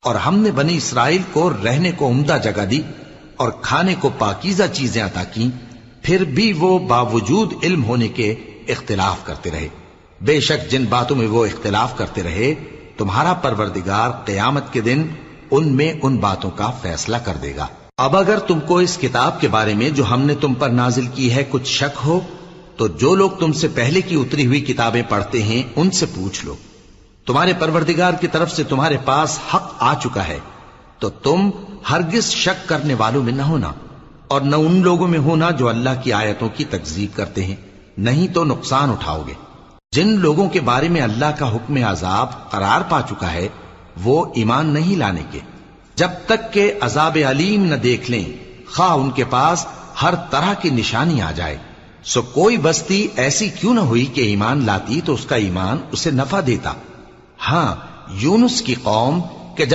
اور ہم نے بنی اسرائیل کو رہنے کو عمدہ جگہ دی اور کھانے کو پاکیزہ چیزیں عطا کی، پھر بھی وہ باوجود علم ہونے کے اختلاف کرتے رہے۔ بے شک جن باتوں میں وہ اختلاف کرتے رہے تمہارا پروردگار قیامت کے دن ان میں ان باتوں کا فیصلہ کر دے گا۔ اب اگر تم کو اس کتاب کے بارے میں جو ہم نے تم پر نازل کی ہے کچھ شک ہو تو جو لوگ تم سے پہلے کی اتری ہوئی کتابیں پڑھتے ہیں ان سے پوچھ لو، تمہارے پروردگار کی طرف سے تمہارے پاس حق آ چکا ہے تو تم ہرگز شک کرنے والوں میں نہ ہونا، اور نہ ان لوگوں میں ہونا جو اللہ کی آیتوں کی تکذیب کرتے ہیں، نہیں تو نقصان اٹھاؤ گے۔ جن لوگوں کے بارے میں اللہ کا حکم عذاب قرار پا چکا ہے وہ ایمان نہیں لانے کے جب تک کہ عذاب علیم نہ دیکھ لیں، خواہ ان کے پاس ہر طرح کی نشانی آ جائے۔ سو کوئی بستی ایسی کیوں نہ ہوئی کہ ایمان لاتی تو اس کا ایمان اسے نفع دیتا۔ ہاں، یونس کی قوم کہ جب